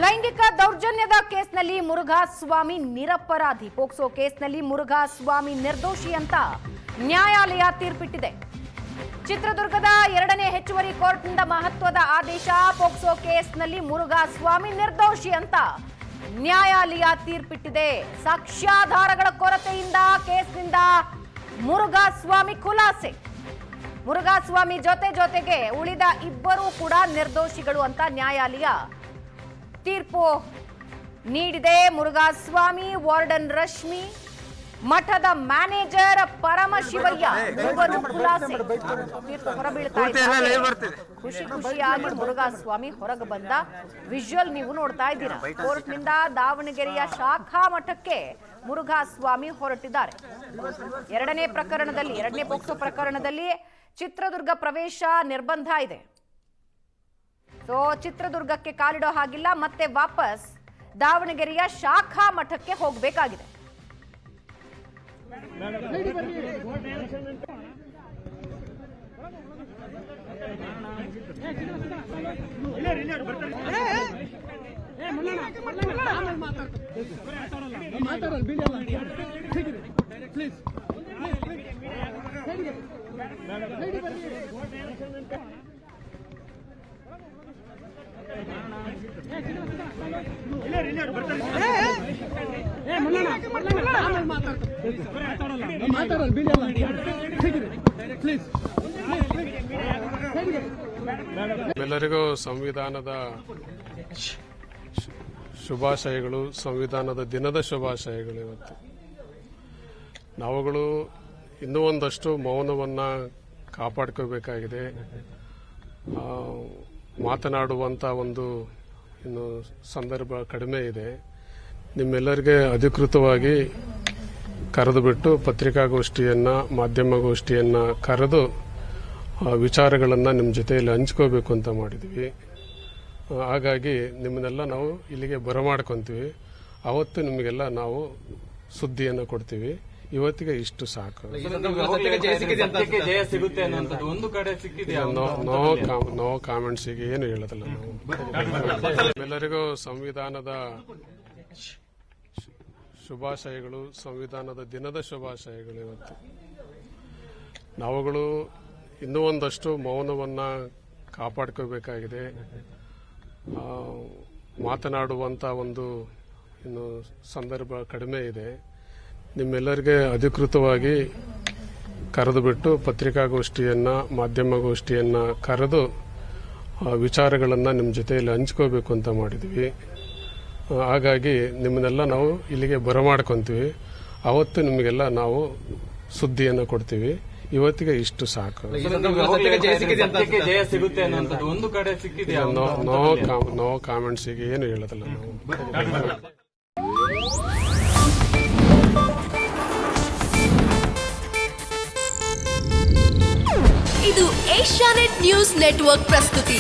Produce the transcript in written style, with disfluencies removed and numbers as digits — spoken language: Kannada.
ಲೈಂಗಿಕ ದೌರ್ಜನ್ಯದ ಕೇಸ್ನಲ್ಲಿ ಮುರುಘಾಸ್ವಾಮಿ ನಿರಪರಾಧಿ. ಪೋಕ್ಸೋ ಕೇಸ್ನಲ್ಲಿ ಮುರುಘಾಸ್ವಾಮಿ ನಿರ್ದೋಷಿ ಅಂತ ನ್ಯಾಯಾಲಯ ತೀರ್ಪಿಟ್ಟಿದೆ. ಚಿತ್ರದುರ್ಗದ 2ನೇ ಹೆಚ್ಚುವರಿ ಕೋರ್ಟ್ನಿಂದ ಮಹತ್ವದ ಆದೇಶ. ಪೋಕ್ಸೋ ಕೇಸ್ನಲ್ಲಿ ಮುರುಘಾಸ್ವಾಮಿ ನಿರ್ದೋಷಿ ಅಂತ ನ್ಯಾಯಾಲಯ ತೀರ್ಪಿಟ್ಟಿದೆ. ಸಾಕ್ಷ್ಯಾಧಾರಗಳ ಕೊರತೆಯಿಂದ ಕೇಸ್ನಿಂದ ಮುರುಘಾಸ್ವಾಮಿ ಖುಲಾಸೆ. ಮುರುಘಾಸ್ವಾಮಿ ಜೊತೆಗೆ ಉಳಿದ ಇಬ್ಬರೂ ಕೂಡ ನಿರ್ದೋಷಿಗಳು ಅಂತ ನ್ಯಾಯಾಲಯ ತೀರ್ಪು ನೀಡಿದೆ. ಮುರುಘಾಸ್ವಾಮಿ, ವಾರ್ಡನ್ ರಶ್ಮಿ, ಮಠದ ಮ್ಯಾನೇಜರ್ ಪರಮಶಿವಯ್ಯ ಇಬ್ಬರು ಖುಲಾಸೆ. ತೀರ್ಪು ಹೊರಬೀಳ್ತಾ ಇದ್ದಾರೆ. ಖುಷಿಯಾಗಿ ಮುರುಘಾಸ್ವಾಮಿ ಹೊರಗೆ ಬಂದ ವಿಜುವಲ್ ನೀವು ನೋಡ್ತಾ ಇದ್ದೀರಾ. ಕೋರ್ಟ್ನಿಂದ ದಾವಣಗೆರೆಯ ಶಾಖಾ ಮಠಕ್ಕೆ ಮುರುಘಾಸ್ವಾಮಿ ಹೊರಟಿದ್ದಾರೆ. 2ನೇ ಪೋಕ್ಸೋ ಪ್ರಕರಣದಲ್ಲಿ ಚಿತ್ರದುರ್ಗ ಪ್ರವೇಶ ನಿರ್ಬಂಧ ಇದೆ. ಸೊ ಚಿತ್ರದುರ್ಗಕ್ಕೆ ಕಾಲಿಡೋ ಹಾಗಿಲ್ಲ, ಮತ್ತೆ ವಾಪಸ್ ದಾವಣಗೆರೆಯ ಶಾಖಾ ಮಠಕ್ಕೆ ಹೋಗಬೇಕಾಗಿದೆ. ಎಲ್ಲರಿಗೂ ಸಂವಿಧಾನದ ಶುಭಾಶಯಗಳು. ಸಂವಿಧಾನದ ದಿನದ ಶುಭಾಶಯಗಳು. ಇವತ್ತು ನಾವುಗಳು ಇನ್ನೂ ಒಂದಷ್ಟು ಮೌನವನ್ನ ಕಾಪಾಡ್ಕೋಬೇಕಾಗಿದೆ. ಮಾತನಾಡುವಂತ ಒಂದು ಇನ್ನು ಸಂದರ್ಭ ಕಡಿಮೆ ಇದೆ. ನಿಮ್ಮೆಲ್ಲರಿಗೆ ಅಧಿಕೃತವಾಗಿ ಕರೆದು ಬಿಟ್ಟು ಪತ್ರಿಕಾಗೋಷ್ಠಿಯನ್ನ, ಮಾಧ್ಯಮಗೋಷ್ಠಿಯನ್ನ ಕರೆದು ವಿಚಾರಗಳನ್ನ ನಿಮ್ಮ ಜೊತೆಯಲ್ಲಿ ಹಂಚ್ಕೋಬೇಕು ಅಂತ ಮಾಡಿದ್ವಿ. ಹಾಗಾಗಿ ನಿಮ್ಮನ್ನೆಲ್ಲ ನಾವು ಇಲ್ಲಿಗೆ ಬರಮಾಡ್ಕೊಂತೀವಿ. ಅವತ್ತು ನಿಮಗೆಲ್ಲ ನಾವು ಸುದ್ದಿಯನ್ನು ಕೊಡ್ತೀವಿ. ಇವತ್ತಿಗೆ ಇಷ್ಟು ಸಾಕು. ನೋ ಕಾಮೆಂಟ್ಸ್ ಈಗ ಏನು ಹೇಳೋದಿಲ್ಲ ನಾವು. ಎಲ್ಲರಿಗೂ ಸಂವಿಧಾನದ ಶುಭಾಶಯಗಳು. ಸಂವಿಧಾನದ ದಿನದ ಶುಭಾಶಯಗಳು. ಇವತ್ತು ನಾವುಗಳು ಇನ್ನೂ ಒಂದಷ್ಟು ಮೌನವನ್ನ ಕಾಪಾಡ್ಕೋಬೇಕಾಗಿದೆ. ಮಾತನಾಡುವಂತ ಒಂದು ಇನ್ನು ಸಂದರ್ಭ ಕಡಿಮೆ ಇದೆ. ನಿಮ್ಮೆಲ್ಲರಿಗೆ ಅಧಿಕೃತವಾಗಿ ಕರೆದು ಬಿಟ್ಟು ಪತ್ರಿಕಾಗೋಷ್ಠಿಯನ್ನ, ಮಾಧ್ಯಮಗೋಷ್ಠಿಯನ್ನ ಕರೆದು ವಿಚಾರಗಳನ್ನ ನಿಮ್ಮ ಜೊತೆಯಲ್ಲಿ ಹಂಚ್ಕೋಬೇಕು ಅಂತ ಮಾಡಿದ್ವಿ. ಹಾಗಾಗಿ ನಿಮ್ಮನ್ನೆಲ್ಲ ನಾವು ಇಲ್ಲಿಗೆ ಬರಮಾಡ್ಕೊಂತೀವಿ. ಅವತ್ತು ನಿಮಗೆಲ್ಲ ನಾವು ಸುದ್ದಿಯನ್ನು ಕೊಡ್ತೀವಿ. ಇವತ್ತಿಗೆ ಇಷ್ಟು ಸಾಕು. ನೋ ಕಾಮೆಂಟ್ಸ್ ಈಗ ಏನು ಹೇಳೋದಿಲ್ಲ ನಾವು. ಇದು ಏಷ್ಯಾನೆಟ್ ನ್ಯೂಸ್ ನೆಟ್ವರ್ಕ್ ಪ್ರಸ್ತುತಿ.